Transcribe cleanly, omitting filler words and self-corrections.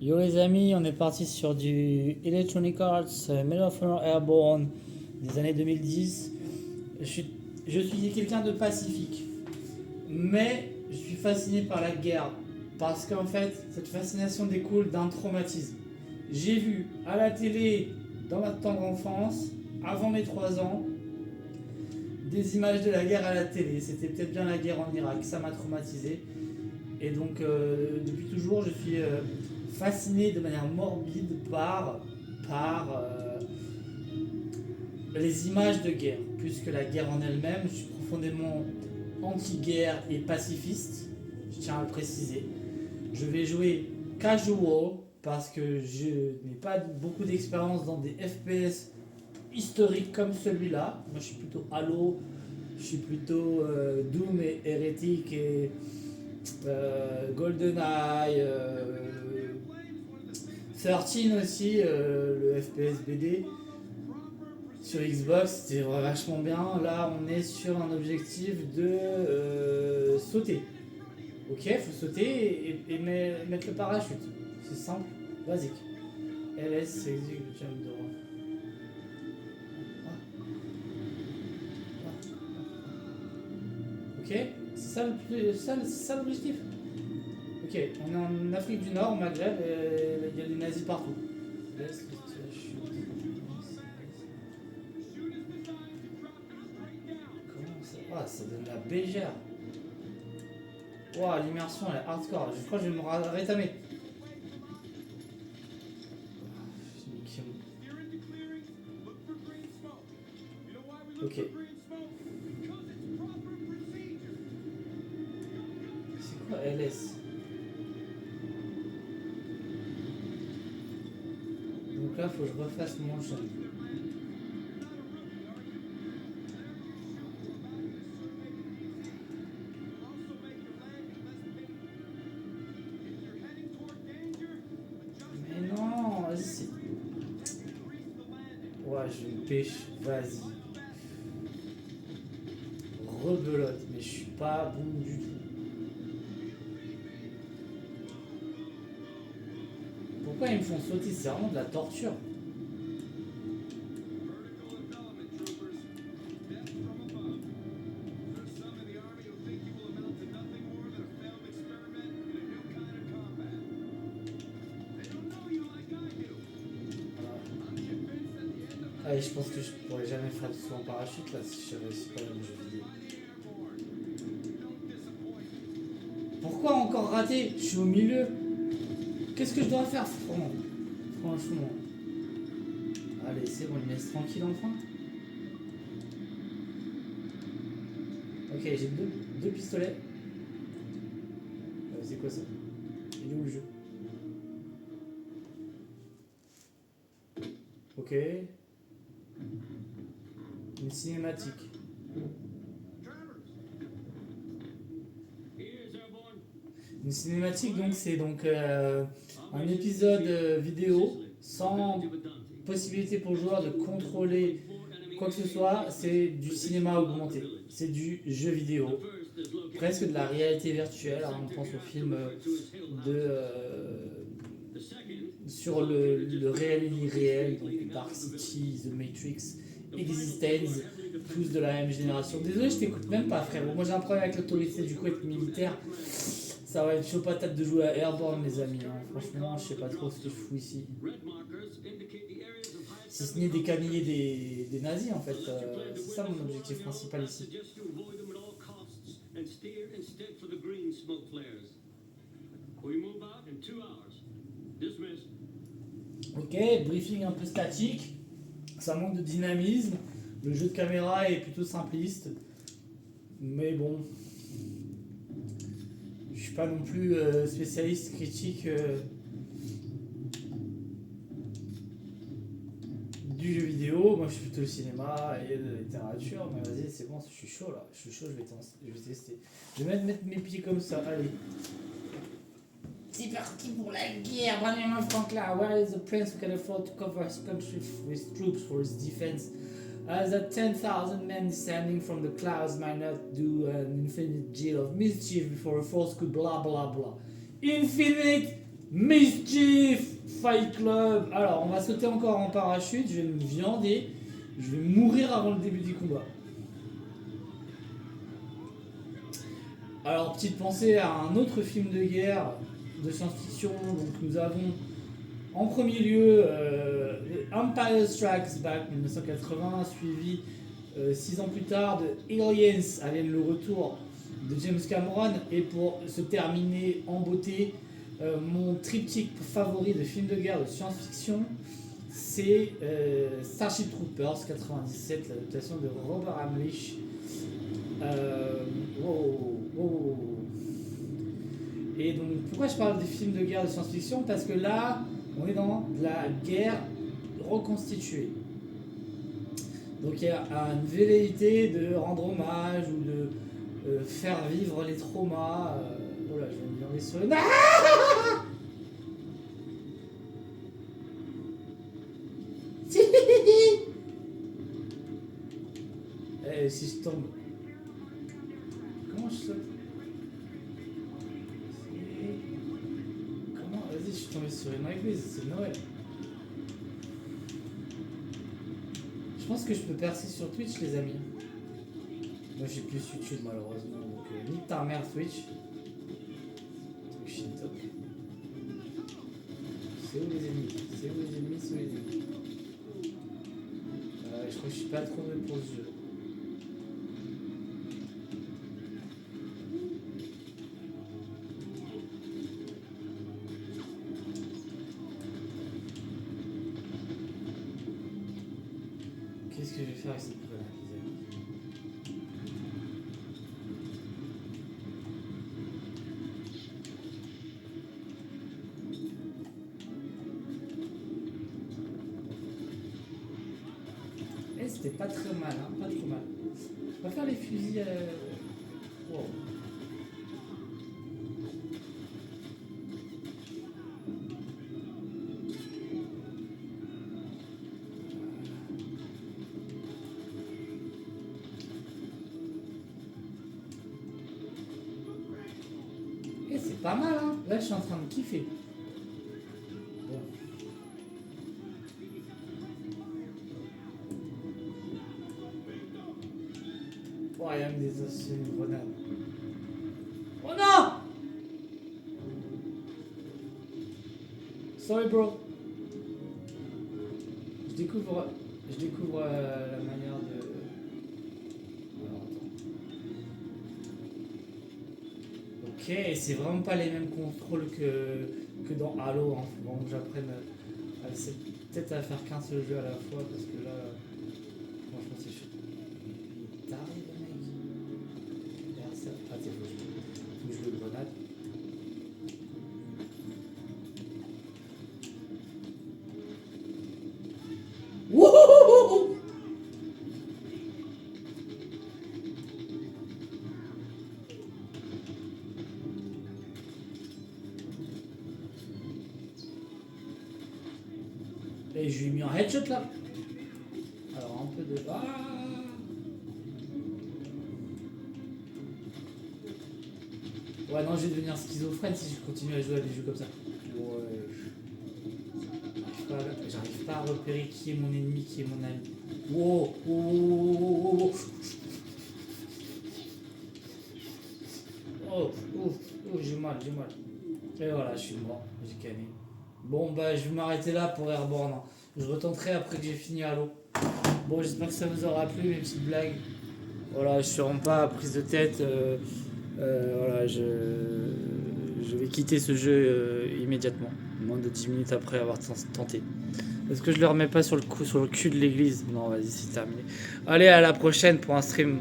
Yo les amis, on est parti sur du Electronic Arts Medal of Honor Airborne des années 2010. Je suis, je suis quelqu'un de pacifique, mais je suis fasciné par la guerre parce qu'en fait, cette fascination découle d'un traumatisme. J'ai vu à la télé, dans ma tendre enfance, avant mes 3 ans, des images de la guerre à la télé. C'était peut-être bien la guerre en Irak, ça m'a traumatisé. Et donc, depuis toujours, je suis fasciné de manière morbide par les images de guerre. Plus que la guerre en elle-même, je suis profondément anti-guerre et pacifiste, je tiens à le préciser. Je vais jouer casual parce que je n'ai pas beaucoup d'expérience dans des FPS historiques comme celui-là. Moi, je suis plutôt Halo, je suis plutôt Doom et Heretic et GoldenEye, 13 aussi, le FPS BD sur Xbox, c'était vachement bien. Là, on est sur un objectif de sauter. Ok, faut sauter et mettre le parachute. C'est simple, basique. LS, c'est execute jump door. Ok, c'est ça, c'est ça l'objectif. Ok, on est en Afrique du Nord, au Maghreb, il y a des nazis partout. Comment ça? Ah, ça donne la bégère. Wow, l'immersion elle est hardcore. Je crois que je vais me rétamer. Ok. C'est quoi LS? Donc là, faut que je refasse mon motion. Mais non, vas-y. Ouais, je me pêche. Vas-y. Rebelote, mais je suis pas bon du tout. Pourquoi ils me font sauter? C'est vraiment de la torture. Allez, je pense que je pourrais jamais faire du saut en parachute là si je réussis pas dans le jeu vidéo. Pourquoi encore rater? Je suis au milieu. Qu'est-ce que je dois faire? Franchement. Allez, c'est bon, il me laisse tranquille enfin. Ok, j'ai deux pistolets. C'est quoi ça? Il est où le jeu? Ok. Une cinématique. Une cinématique, donc, c'est donc un épisode vidéo sans possibilité pour le joueur de contrôler quoi que ce soit. C'est du cinéma augmenté. C'est du jeu vidéo. Presque de la réalité virtuelle. Alors, on pense au film sur le réel et l'irréel, donc Dark City, The Matrix, Existence, tous de la même génération. Désolé, je t'écoute même pas, frérot. Moi, j'ai un problème avec l'autorité du coup être militaire. Ça va être chaud patate de jouer à Airborne, les amis. Hein. Franchement, je sais pas trop ce que je fous ici. Si ce n'est décaniller des nazis, en fait. C'est ça mon objectif principal ici. Ok, briefing un peu statique. Ça manque de dynamisme. Le jeu de caméra est plutôt simpliste. Mais bon, je suis pas non plus spécialiste critique du jeu vidéo. Moi, je suis plutôt le cinéma et la littérature. Mais vas-y, c'est bon, je suis chaud là. Je suis chaud, je vais tester. Je vais mettre mes pieds comme ça. Allez. C'est parti pour la guerre. Benjamin Franklin, where is the prince who can afford to cover his country with troops for his defense? As that 10,000 men descending from the clouds might not do an infinite deal of mischief before a force could blah blah blah. Infinite Mischief Fight Club. Alors, on va sauter encore en parachute. Je vais me viander. Je vais mourir avant le début du combat. Alors, petite pensée à un autre film de guerre de science-fiction. Donc, nous avons en premier lieu Empire Strikes Back 1980, suivi 6 ans plus tard de Aliens, Alien le retour de James Cameron. Et pour se terminer en beauté, mon triptyque favori de films de guerre de science-fiction, c'est Starship Troopers 97, l'adaptation de Robert Emmerich. Et donc, pourquoi je parle des films de guerre de science-fiction? Parce que là, on est dans de la guerre reconstituée. Donc, il y a une velléité de rendre hommage ou de faire vivre les traumas. Voilà, je vais me virer sur une. Si je tombe. Comment je saute? Comment? Vas-y, je suis tombé sur une église, c'est Noël. Je pense que je peux percer sur Twitch, les amis. Moi, j'ai plus YouTube, malheureusement. Donc, nique ta mère, Twitch. Truc Shintok. C'est où les ennemis? C'est où les ennemis? C'est où les ennemis? Je crois que je suis pas trop doué pour ce jeu. Qu'est-ce que je vais faire avec cette grenade, les amis? C'était pas très mal, hein, pas trop mal. Je préfère les fusils. Wow. Et c'est pas mal, hein. Là, je suis en train de kiffer. Oh, il y a même des grenades. Oh non! Sorry, bro. Je découvre la manière de. Alors, attends. Ok, c'est vraiment pas les mêmes contrôles que dans Halo. Hein. Faut vraiment que j'apprenne peut-être à faire qu'un seul jeu à la fois parce que là, franchement, c'est chaud. T'arrives, mec. Personne. Ah, t'es faut que je joue de grenade. Wouhouhouhou! Et je lui ai mis un headshot là. Alors un peu de. Ah! Ouais, non, je vais devenir schizophrène si je continue à jouer à des jeux comme ça. Ouais. J'arrive pas à repérer qui est mon ennemi, qui est mon ami. Wow! Oh, j'ai mal. Et voilà, je suis mort, j'ai canné. Bon, bah, je vais m'arrêter là pour Airborne. Je retenterai après que j'ai fini Halo. Bon, j'espère que ça vous aura plu, mes petites blagues. Voilà, je suis vraiment pas prise de tête. Voilà, je vais quitter ce jeu immédiatement. Moins de 10 minutes après avoir tenté. Est-ce que je le remets pas sur le cul de l'église? Non, vas-y, c'est terminé. Allez, à la prochaine pour un stream.